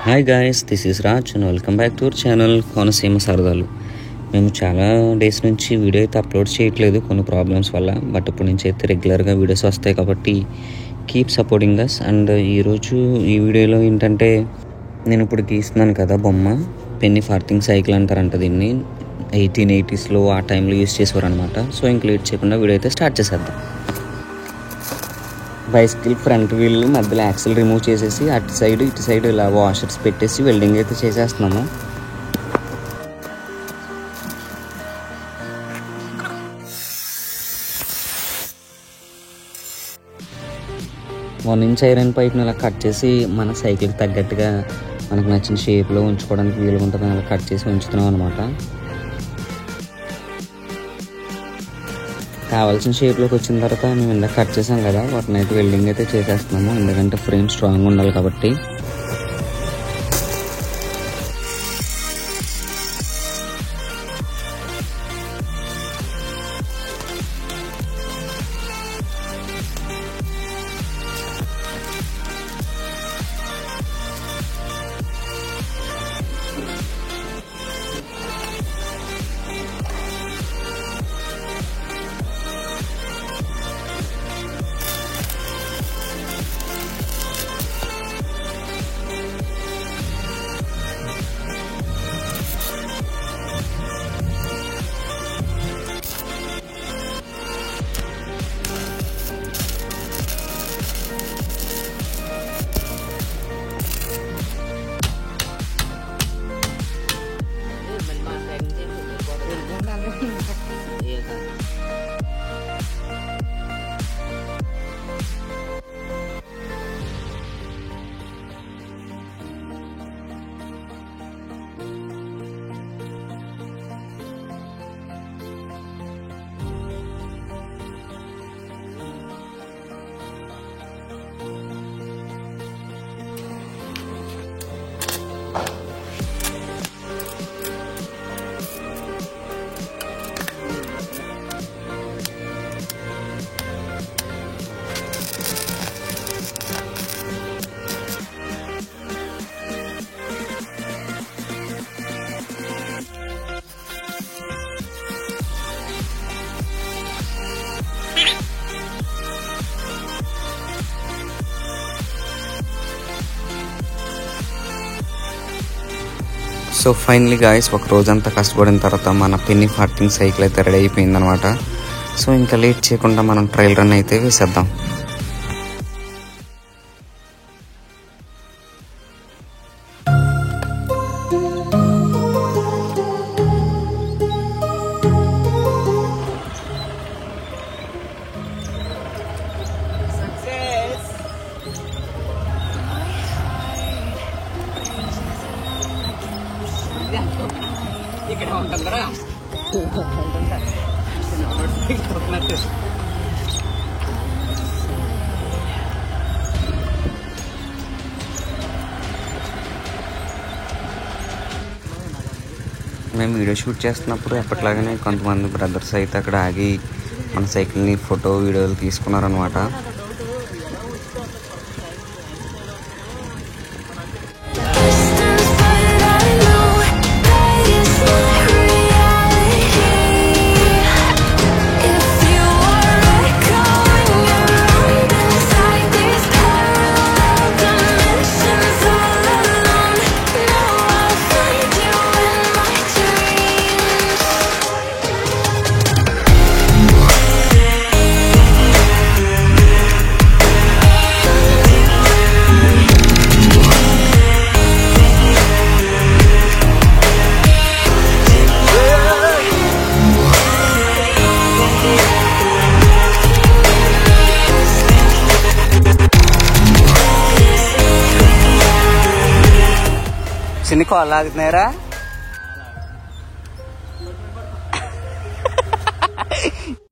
Hi guys, this is Raj and welcome back to our channel Konaseema సరదాలు. మేము చాలా days నుంచి వీడియో అయితే అప్లోడ్ చేయట్లేదు కొన్ని ప్రాబ్లమ్స్ వల్ల. బట్ ఇప్పుడు నుంచి అయితే రెగ్యులర్గా వీడియోస్ వస్తాయి కాబట్టి కీప్ సపోర్టింగ్ అస్. అండ్ ఈరోజు ఈ వీడియోలో ఏంటంటే నేను ఇప్పుడు గీస్తున్నాను కదా బొమ్మ, పెన్నీ ఫార్తింగ్ సైకిల్ అంటారంట దీన్ని. 1880s ఆ టైంలో యూజ్ చేసేవారు అనమాట. సో ఇంక లేట్ చేయకుండా వీడియో అయితే స్టార్ట్ చేసేద్దాం. బైసికల్ ఫ్రంట్ వీల్ మధ్యలో యాక్సిల్ రిమూవ్ చేసేసి అటు సైడ్ ఇటు సైడ్ ఇలా వాషర్స్ పెట్టేసి వెల్డింగ్ అయితే చేసేస్తున్నాము. వన్ ఇంచ్ ఐరన్ పైప్ని ఇలా కట్ చేసి మన సైకిల్కి తగ్గట్టుగా మనకు నచ్చిన షేప్లో ఉంచుకోవడానికి వీలుగా ఉంటుంది. అలా కట్ చేసి ఉంచుతున్నాం అనమాట. కావాల్సిన షేప్లోకి వచ్చిన తర్వాత మేము ఇందాక కట్ చేసాం కదా, వాటిని అయితే వెల్డింగ్ అయితే చేసేస్తున్నాము. ఎందుకంటే ఫ్రేమ్ స్ట్రాంగ్ ఉండాలి కాబట్టి. సో ఫైనలీ గాయస్, ఒక రోజంతా కష్టపడిన తర్వాత మన పెన్నీ ఫార్తింగ్ సైకిల్ అయితే రెడీ అయిపోయింది అనమాట. సో ఇంకా లేట్ చేయకుండా మనం ట్రయల్ రన్ అయితే వేసేద్దాం. ఇక్కడ ఉంటుందా మేము వీడియో షూట్ చేస్తున్నప్పుడు ఎప్పటిలాగానే కొంతమంది బ్రదర్స్ అయితే అక్కడ ఆగి మన సైకిల్ని ఫోటో వీడియోలు తీసుకున్నారనమాట. చిన్న కాళ్ళు ఆగుతున్నారా?